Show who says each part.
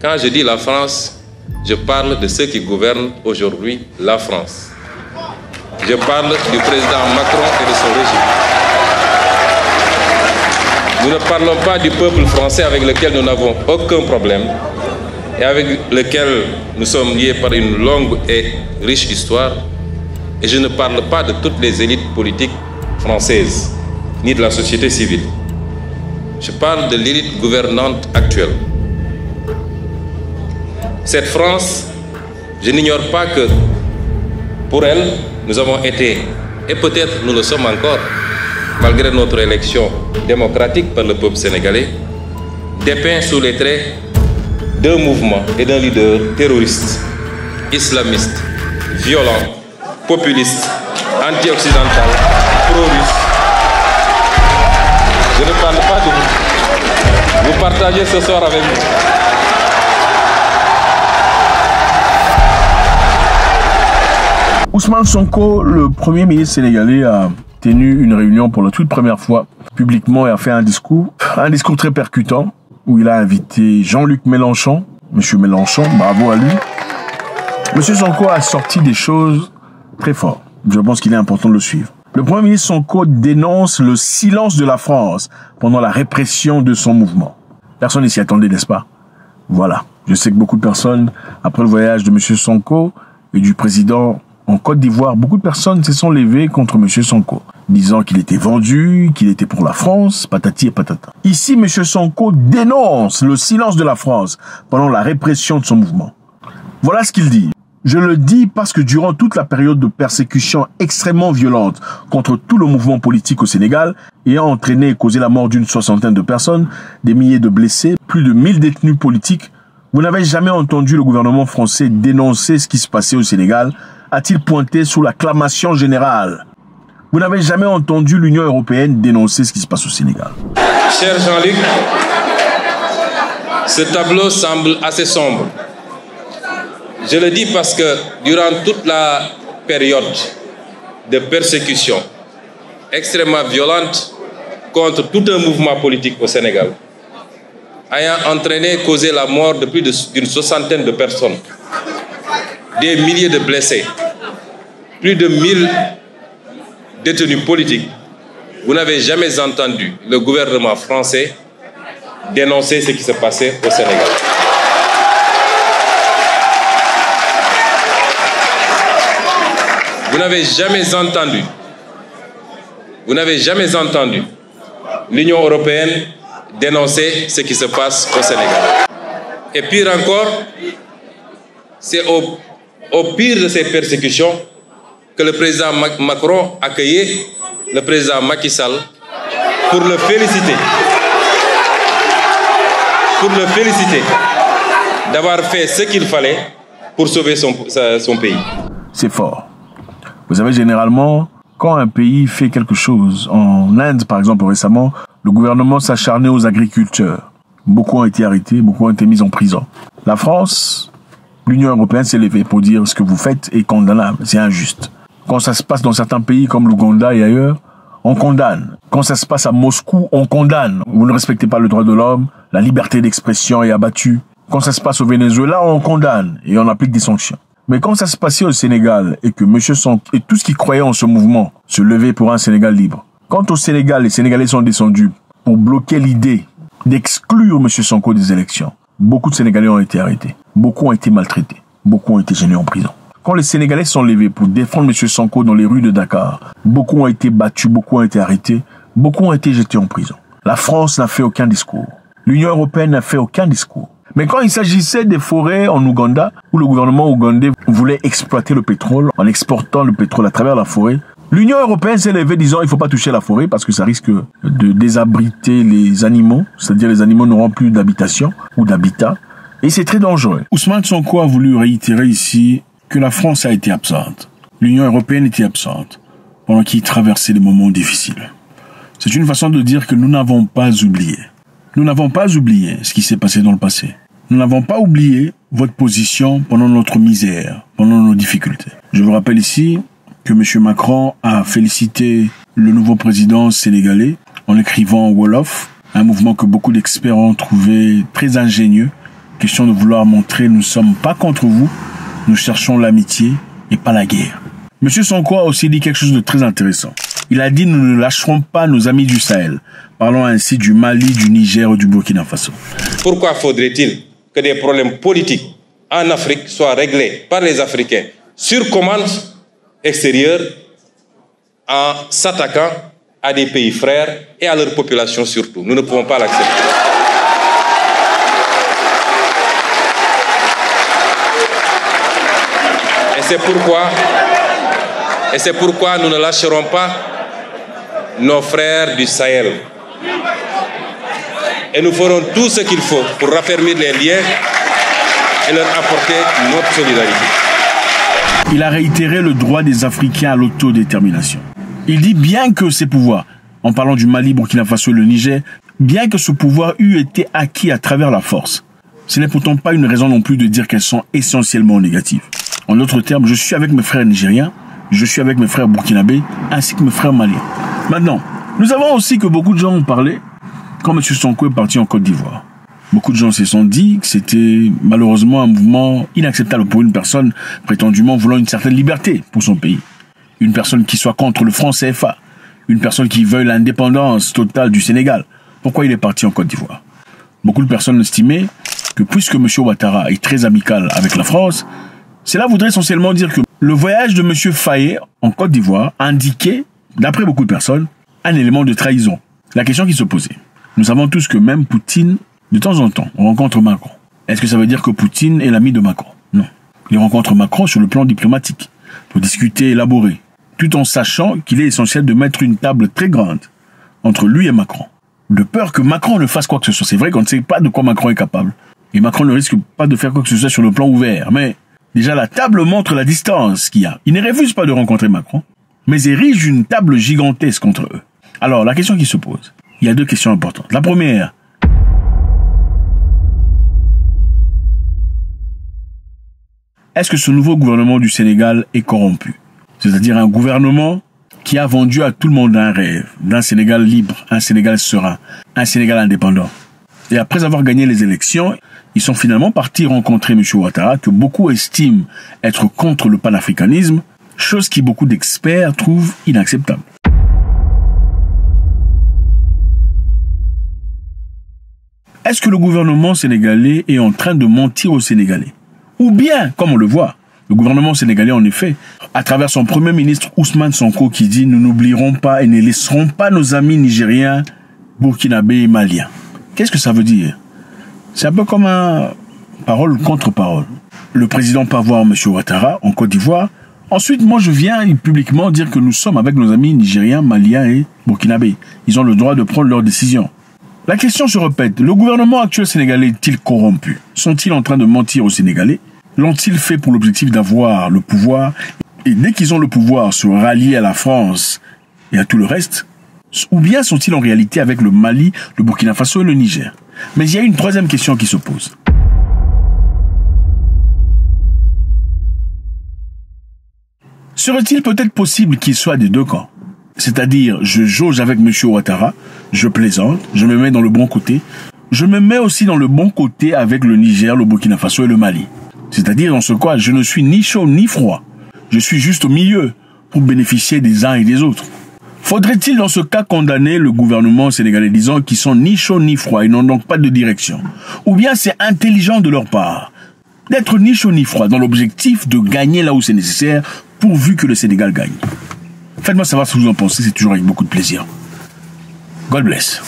Speaker 1: Quand je dis la France, je parle de ceux qui gouvernent aujourd'hui la France. Je parle du président Macron et de son régime. Nous ne parlons pas du peuple français avec lequel nous n'avons aucun problème et avec lequel nous sommes liés par une longue et riche histoire. Et je ne parle pas de toutes les élites politiques françaises, ni de la société civile. Je parle de l'élite gouvernante actuelle. Cette France, je n'ignore pas que pour elle, nous avons été, et peut-être nous le sommes encore, malgré notre élection démocratique par le peuple sénégalais, dépeints sous les traits d'un mouvement et d'un leader terroriste, islamiste, violent, populiste, anti-occidental, pro-russe. Je ne parle pas de vous. Vous partagez ce soir avec nous.
Speaker 2: Ousmane Sonko, le premier ministre sénégalais, a tenu une réunion pour la toute première fois publiquement et a fait un discours très percutant où il a invité Jean-Luc Mélenchon. Monsieur Mélenchon, bravo à lui. Monsieur Sonko a sorti des choses très fortes. Je pense qu'il est important de le suivre. Le premier ministre Sonko dénonce le silence de la France pendant la répression de son mouvement. Personne ne s'y attendait, n'est-ce pas? Voilà. Je sais que beaucoup de personnes, après le voyage de monsieur Sonko et du président en Côte d'Ivoire, beaucoup de personnes se sont levées contre M. Sonko, disant qu'il était vendu, qu'il était pour la France, patati et patata. Ici, M. Sonko dénonce le silence de la France pendant la répression de son mouvement. Voilà ce qu'il dit. Je le dis parce que durant toute la période de persécution extrêmement violente contre tout le mouvement politique au Sénégal, ayant entraîné et causé la mort d'une soixantaine de personnes, des milliers de blessés, plus de 1000 détenus politiques, vous n'avez jamais entendu le gouvernement français dénoncer ce qui se passait au Sénégal, a-t-il pointé sous l'acclamation générale. Vous n'avez jamais entendu l'Union européenne dénoncer ce qui se passe au Sénégal.
Speaker 1: Cher Jean-Luc, ce tableau semble assez sombre. Je le dis parce que durant toute la période de persécution extrêmement violente contre tout un mouvement politique au Sénégal, ayant entraîné et causé la mort de plus d'une soixantaine de personnes, des milliers de blessés, plus de 1000 détenus politiques, vous n'avez jamais entendu le gouvernement français dénoncer ce qui se passait au Sénégal. Vous n'avez jamais entendu l'Union européenne dénoncer ce qui se passe au Sénégal. Et pire encore, c'est au pire de ces persécutions que le président Macron accueillait le président Macky Sall pour le féliciter. D'avoir fait ce qu'il fallait pour sauver son pays.
Speaker 2: C'est fort. Vous savez, généralement, quand un pays fait quelque chose, en Inde par exemple récemment, le gouvernement s'acharnait aux agriculteurs. Beaucoup ont été arrêtés, beaucoup ont été mis en prison. La France, l'Union européenne s'est levée pour dire ce que vous faites est condamnable, c'est injuste. Quand ça se passe dans certains pays comme l'Ouganda et ailleurs, on condamne. Quand ça se passe à Moscou, on condamne. Vous ne respectez pas le droit de l'homme, la liberté d'expression est abattue. Quand ça se passe au Venezuela, on condamne et on applique des sanctions. Mais quand ça se passait au Sénégal et que M. Sonko et tout ce qui croyait en ce mouvement se levaient pour un Sénégal libre, quand au Sénégal, les Sénégalais sont descendus pour bloquer l'idée d'exclure M. Sonko des élections, beaucoup de Sénégalais ont été arrêtés, beaucoup ont été maltraités, beaucoup ont été gênés en prison. Quand les Sénégalais sont levés pour défendre M. Sonko dans les rues de Dakar, beaucoup ont été battus, beaucoup ont été arrêtés, beaucoup ont été jetés en prison. La France n'a fait aucun discours. L'Union européenne n'a fait aucun discours. Mais quand il s'agissait des forêts en Ouganda, où le gouvernement ougandais voulait exploiter le pétrole en exportant le pétrole à travers la forêt, l'Union européenne s'est levée disant il ne faut pas toucher la forêt parce que ça risque de désabriter les animaux, c'est-à-dire les animaux n'auront plus d'habitation ou d'habitat, et c'est très dangereux. Ousmane Sonko a voulu réitérer ici que la France a été absente. L'Union européenne était absente pendant qu'il traversait des moments difficiles. C'est une façon de dire que nous n'avons pas oublié. Nous n'avons pas oublié ce qui s'est passé dans le passé. Nous n'avons pas oublié votre position pendant notre misère, pendant nos difficultés. Je vous rappelle ici que M. Macron a félicité le nouveau président sénégalais en écrivant Wolof, un mouvement que beaucoup d'experts ont trouvé très ingénieux Question de vouloir montrer nous ne sommes pas contre vous, nous cherchons l'amitié et pas la guerre. Monsieur Sonko a aussi dit quelque chose de très intéressant. Il a dit nous ne lâcherons pas nos amis du Sahel. Parlons ainsi du Mali, du Niger et du Burkina Faso.
Speaker 1: Pourquoi faudrait-il que des problèmes politiques en Afrique soient réglés par les Africains sur commande extérieure en s'attaquant à des pays frères et à leur population surtout? Nous ne pouvons pas l'accepter. Et c'est pourquoi nous ne lâcherons pas nos frères du Sahel. Et nous ferons tout ce qu'il faut pour raffermir les liens et leur apporter notre solidarité.
Speaker 2: Il a réitéré le droit des Africains à l'autodétermination. Il dit bien que ces pouvoirs, en parlant du Mali, Burkina Faso et le Niger, bien que ce pouvoir eût été acquis à travers la force, ce n'est pourtant pas une raison non plus de dire qu'elles sont essentiellement négatives. En d'autres termes, je suis avec mes frères nigériens, je suis avec mes frères burkinabés, ainsi que mes frères maliens. Maintenant, nous savons aussi que beaucoup de gens ont parlé quand M. Sonko est parti en Côte d'Ivoire. Beaucoup de gens se sont dit que c'était malheureusement un mouvement inacceptable pour une personne prétendument voulant une certaine liberté pour son pays. Une personne qui soit contre le franc CFA. Une personne qui veuille l'indépendance totale du Sénégal. Pourquoi il est parti en Côte d'Ivoire? Beaucoup de personnes estimaient que puisque M. Ouattara est très amical avec la France, cela voudrait essentiellement dire que le voyage de M. Faye en Côte d'Ivoire indiquait, d'après beaucoup de personnes, un élément de trahison. La question qui se posait. Nous savons tous que même Poutine, de temps en temps, rencontre Macron. Est-ce que ça veut dire que Poutine est l'ami de Macron? Non. Il rencontre Macron sur le plan diplomatique, pour discuter, élaborer, tout en sachant qu'il est essentiel de mettre une table très grande entre lui et Macron. De peur que Macron ne fasse quoi que ce soit. C'est vrai qu'on ne sait pas de quoi Macron est capable. Et Macron ne risque pas de faire quoi que ce soit sur le plan ouvert. Mais déjà, la table montre la distance qu'il y a. Il ne refuse pas de rencontrer Macron, mais érige une table gigantesque entre eux. Alors, la question qui se pose, il y a deux questions importantes. La première, est-ce que ce nouveau gouvernement du Sénégal est corrompu? C'est-à-dire un gouvernement qui a vendu à tout le monde un rêve, d'un Sénégal libre, un Sénégal serein, un Sénégal indépendant. Et après avoir gagné les élections, ils sont finalement partis rencontrer M. Ouattara, que beaucoup estiment être contre le panafricanisme, chose qui beaucoup d'experts trouvent inacceptable. Est-ce que le gouvernement sénégalais est en train de mentir aux Sénégalais? Ou bien, comme on le voit, le gouvernement sénégalais, en effet, à travers son premier ministre Ousmane Sonko, qui dit « Nous n'oublierons pas et ne laisserons pas nos amis nigériens, burkinabés et maliens ». Qu'est-ce que ça veut dire? C'est un peu comme un parole contre parole. Le président part voir M. Ouattara en Côte d'Ivoire. Ensuite, moi, je viens publiquement dire que nous sommes avec nos amis nigériens, maliens et burkinabés. Ils ont le droit de prendre leurs décisions. La question se répète. Le gouvernement actuel sénégalais est-il corrompu? Sont-ils en train de mentir aux Sénégalais? L'ont-ils fait pour l'objectif d'avoir le pouvoir? Et dès qu'ils ont le pouvoir, se rallier à la France et à tout le reste? Ou bien sont-ils en réalité avec le Mali, le Burkina Faso et le Niger? Mais il y a une troisième question qui se pose. Serait-il peut-être possible qu'il soit des deux camps? C'est-à-dire, je jauge avec M. Ouattara, je plaisante, je me mets dans le bon côté. Je me mets aussi dans le bon côté avec le Niger, le Burkina Faso et le Mali. C'est-à-dire, dans ce cas, je ne suis ni chaud ni froid. Je suis juste au milieu pour bénéficier des uns et des autres. Faudrait-il dans ce cas condamner le gouvernement sénégalais disant qu'ils sont ni chauds ni froids, ils n'ont donc pas de direction? Ou bien c'est intelligent de leur part d'être ni chaud ni froid dans l'objectif de gagner là où c'est nécessaire pourvu que le Sénégal gagne? Faites-moi savoir ce que vous en pensez, c'est toujours avec beaucoup de plaisir. God bless.